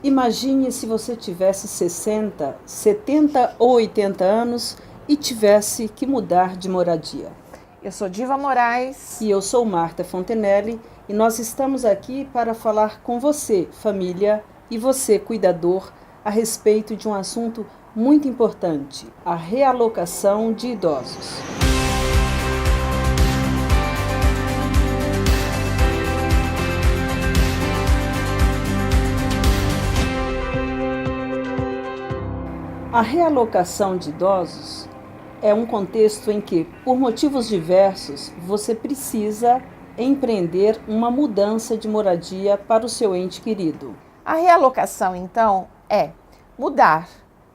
Imagine se você tivesse 60, 70 ou 80 anos e tivesse que mudar de moradia. Eu sou Diva Moraes. E eu sou Marta Fontenelle e nós estamos aqui para falar com você, família, e você, cuidador, a respeito de um assunto muito importante: a realocação de idosos. A realocação de idosos é um contexto em que, por motivos diversos, você precisa empreender uma mudança de moradia para o seu ente querido. A realocação, então, é mudar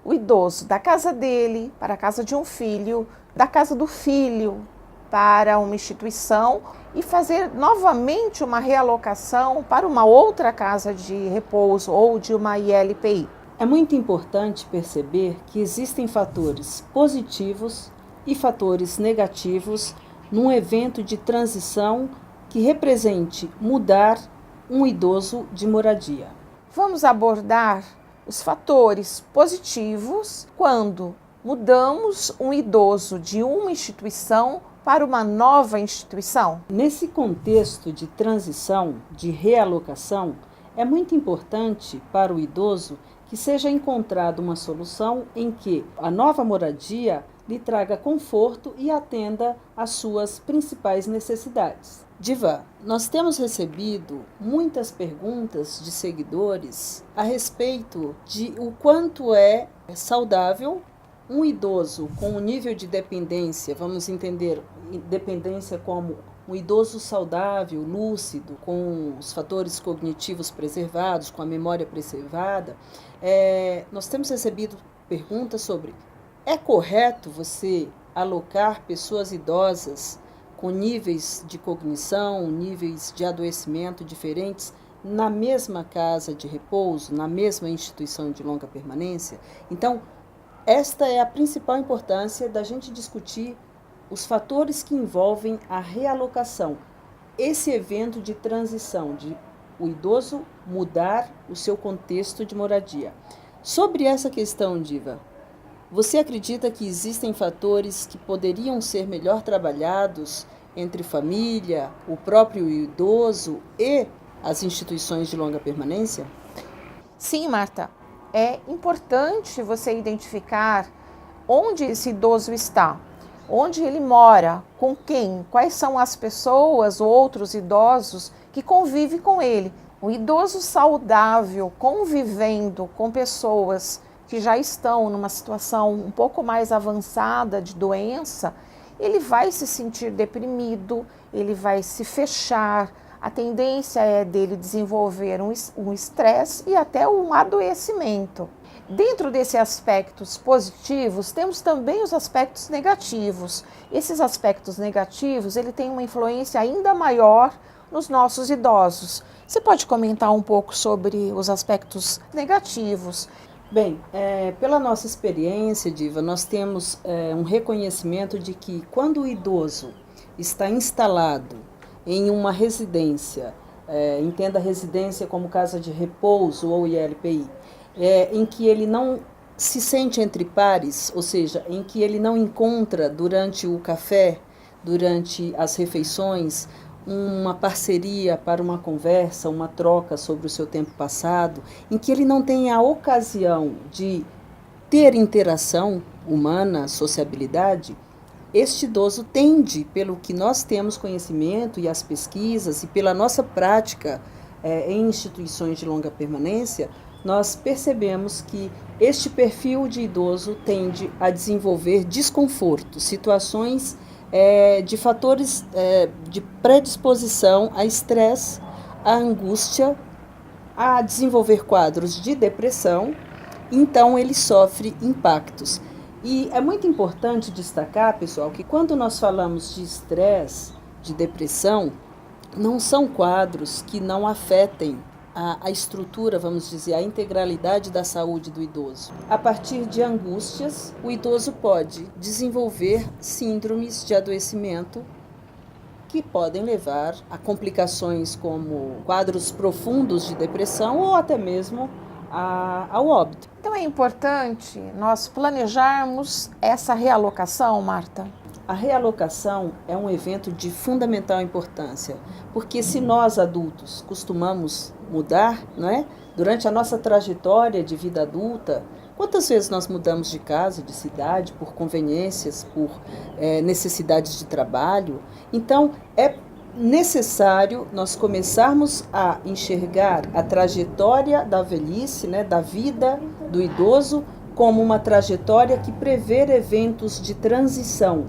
o idoso da casa dele para a casa de um filho, da casa do filho para uma instituição e fazer novamente uma realocação para uma outra casa de repouso ou de uma ILPI. É muito importante perceber que existem fatores positivos e fatores negativos num evento de transição que represente mudar um idoso de moradia. Vamos abordar os fatores positivos quando mudamos um idoso de uma instituição para uma nova instituição. Nesse contexto de transição, de realocação, é muito importante para o idoso que seja encontrada uma solução em que a nova moradia lhe traga conforto e atenda às suas principais necessidades. Diva, nós temos recebido muitas perguntas de seguidores a respeito de o quanto é saudável um idoso com um nível de dependência, vamos entender dependência como um idoso saudável, lúcido, com os fatores cognitivos preservados, com a memória preservada. Nós temos recebido perguntas sobre: é correto você alocar pessoas idosas com níveis de cognição, níveis de adoecimento diferentes na mesma casa de repouso, na mesma instituição de longa permanência? Então, esta é a principal importância da gente discutir os fatores que envolvem a realocação, esse evento de transição, de o idoso mudar o seu contexto de moradia. Sobre essa questão, Diva, você acredita que existem fatores que poderiam ser melhor trabalhados entre família, o próprio idoso e as instituições de longa permanência? Sim, Marta. É importante você identificar onde esse idoso está, onde ele mora, com quem, quais são as pessoas ou outros idosos que convivem com ele. O idoso saudável convivendo com pessoas que já estão numa situação um pouco mais avançada de doença, ele vai se sentir deprimido, ele vai se fechar. A tendência é dele desenvolver um estresse e até um adoecimento. Dentro desses aspectos positivos, temos também os aspectos negativos. Esses aspectos negativos, ele tem uma influência ainda maior nos nossos idosos. Você pode comentar um pouco sobre os aspectos negativos? Bem, pela nossa experiência, Diva, nós temos um reconhecimento de que quando o idoso está instalado em uma residência, entenda a residência como casa de repouso ou ILPI, em que ele não se sente entre pares, ou seja, em que ele não encontra durante o café, durante as refeições, uma parceria para uma conversa, uma troca sobre o seu tempo passado, em que ele não tem a ocasião de ter interação humana, sociabilidade, este idoso tende, pelo que nós temos conhecimento e as pesquisas e pela nossa prática em instituições de longa permanência, nós percebemos que este perfil de idoso tende a desenvolver desconforto, situações de fatores de predisposição a estresse, a angústia, a desenvolver quadros de depressão, então ele sofre impactos. E é muito importante destacar, pessoal, que quando nós falamos de estresse, de depressão, não são quadros que não afetem a estrutura, vamos dizer, a integralidade da saúde do idoso. A partir de angústias, o idoso pode desenvolver síndromes de adoecimento que podem levar a complicações como quadros profundos de depressão ou até mesmo ao óbito. Então é importante nós planejarmos essa realocação, Marta? A realocação é um evento de fundamental importância, porque se nós adultos costumamos mudar, não é? Durante a nossa trajetória de vida adulta, quantas vezes nós mudamos de casa, de cidade, por conveniências, por necessidades de trabalho? Então, é necessário nós começarmos a enxergar a trajetória da velhice, né, da vida do idoso, como uma trajetória que prevê eventos de transição.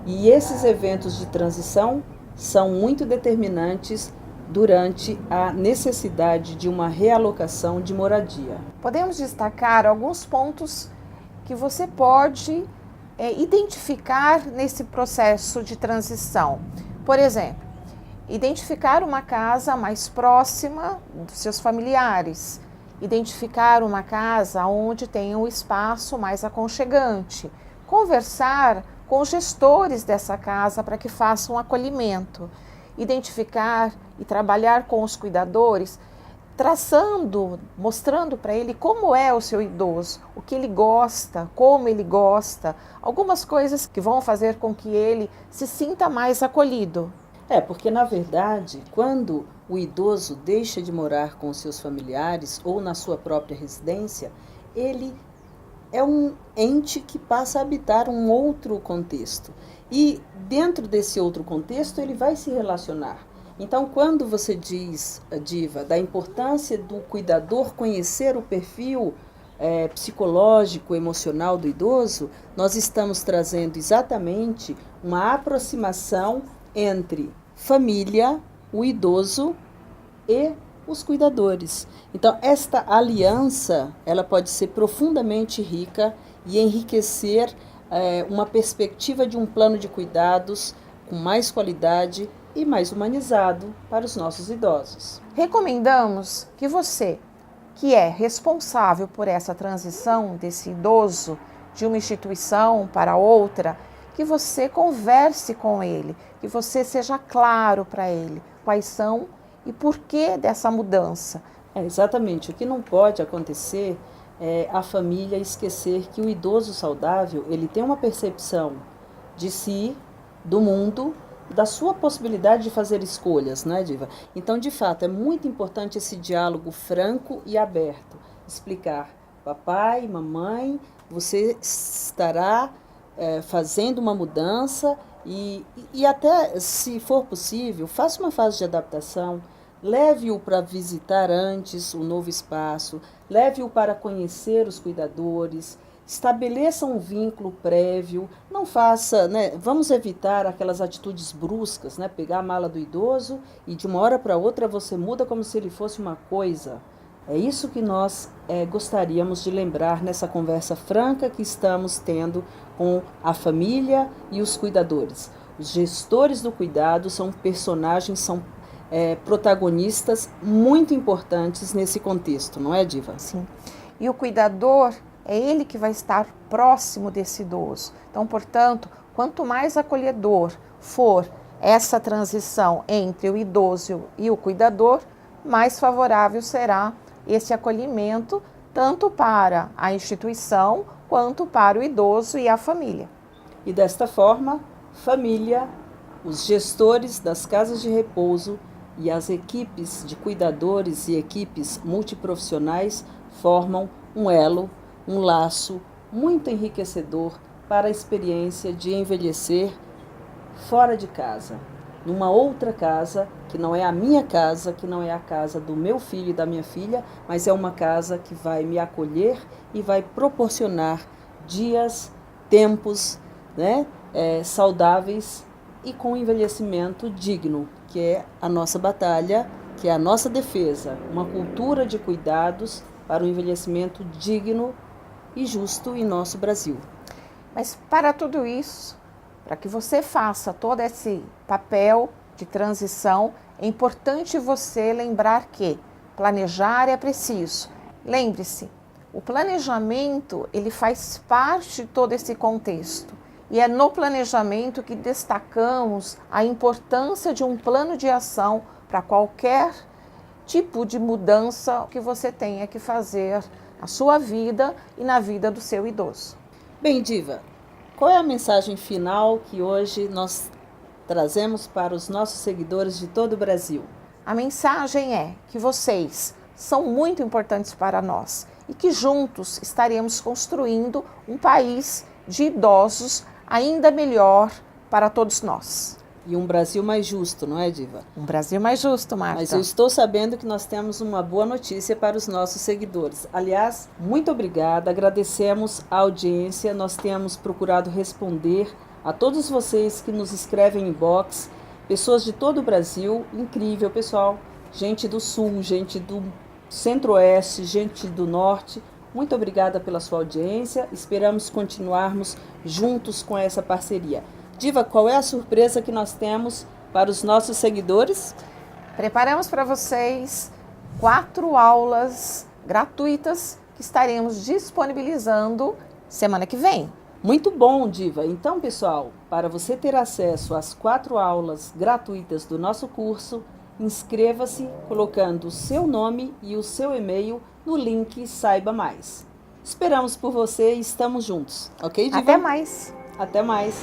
E esses eventos de transição são muito determinantes durante a necessidade de uma realocação de moradia. Podemos destacar alguns pontos que você pode identificar nesse processo de transição. Por exemplo, identificar uma casa mais próxima dos seus familiares, identificar uma casa onde tenha um espaço mais aconchegante, conversar com os gestores dessa casa para que façam um acolhimento, identificar e trabalhar com os cuidadores, traçando, mostrando para ele como é o seu idoso, o que ele gosta, como ele gosta, algumas coisas que vão fazer com que ele se sinta mais acolhido. Porque na verdade, quando o idoso deixa de morar com os seus familiares ou na sua própria residência, ele é um ente que passa a habitar um outro contexto. E dentro desse outro contexto, ele vai se relacionar. Então, quando você diz, Diva, da importância do cuidador conhecer o perfil psicológico, emocional do idoso, nós estamos trazendo exatamente uma aproximação entre família, o idoso e os cuidadores. Então, esta aliança, ela pode ser profundamente rica e enriquecer uma perspectiva de um plano de cuidados com mais qualidade e mais humanizado para os nossos idosos. Recomendamos que você, que é responsável por essa transição desse idoso de uma instituição para outra, que você converse com ele, que você seja claro para ele quais são e por que dessa mudança. Exatamente. O que não pode acontecer é a família esquecer que o idoso saudável, ele tem uma percepção de si, do mundo, da sua possibilidade de fazer escolhas, né, Diva? Então, de fato, é muito importante esse diálogo franco e aberto. Explicar, papai, mamãe, você estará fazendo uma mudança e até, se for possível, faça uma fase de adaptação, leve-o para visitar antes o novo espaço, leve-o para conhecer os cuidadores, estabeleça um vínculo prévio, não faça, né, vamos evitar aquelas atitudes bruscas, né, pegar a mala do idoso e de uma hora para outra você muda como se ele fosse uma coisa. É isso que nós gostaríamos de lembrar nessa conversa franca que estamos tendo com a família e os cuidadores. Os gestores do cuidado são personagens, são protagonistas muito importantes nesse contexto, não é, Diva? Sim. E o cuidador é ele que vai estar próximo desse idoso. Então, portanto, quanto mais acolhedor for essa transição entre o idoso e o cuidador, mais favorável será esse acolhimento, tanto para a instituição quanto para o idoso e a família. E desta forma, família, os gestores das casas de repouso e as equipes de cuidadores e equipes multiprofissionais formam um elo, um laço muito enriquecedor para a experiência de envelhecer fora de casa, numa outra casa, que não é a minha casa, que não é a casa do meu filho e da minha filha, mas é uma casa que vai me acolher e vai proporcionar dias, tempos, né, saudáveis e com envelhecimento digno, que é a nossa batalha, que é a nossa defesa, uma cultura de cuidados para um envelhecimento digno e justo em nosso Brasil. Mas para tudo isso, para que você faça todo esse papel de transição, é importante você lembrar que planejar é preciso. Lembre-se, o planejamento ele faz parte de todo esse contexto. E é no planejamento que destacamos a importância de um plano de ação para qualquer tipo de mudança que você tenha que fazer na sua vida e na vida do seu idoso. Bem, Diva, qual é a mensagem final que hoje nós trazemos para os nossos seguidores de todo o Brasil? A mensagem é que vocês são muito importantes para nós e que juntos estaremos construindo um país de idosos ainda melhor para todos nós. E um Brasil mais justo, não é, Diva? Um Brasil mais justo, Marta. Mas eu estou sabendo que nós temos uma boa notícia para os nossos seguidores. Aliás, muito obrigada, agradecemos a audiência, nós temos procurado responder a todos vocês que nos escrevem em inbox, pessoas de todo o Brasil, incrível, pessoal, gente do Sul, gente do Centro-Oeste, gente do Norte. Muito obrigada pela sua audiência, esperamos continuarmos juntos com essa parceria. Diva, qual é a surpresa que nós temos para os nossos seguidores? Preparamos para vocês 4 aulas gratuitas que estaremos disponibilizando semana que vem. Muito bom, Diva. Então, pessoal, para você ter acesso às 4 aulas gratuitas do nosso curso, inscreva-se colocando o seu nome e o seu e-mail no link Saiba Mais. Esperamos por você e estamos juntos, ok, Diva? Até mais! Até mais!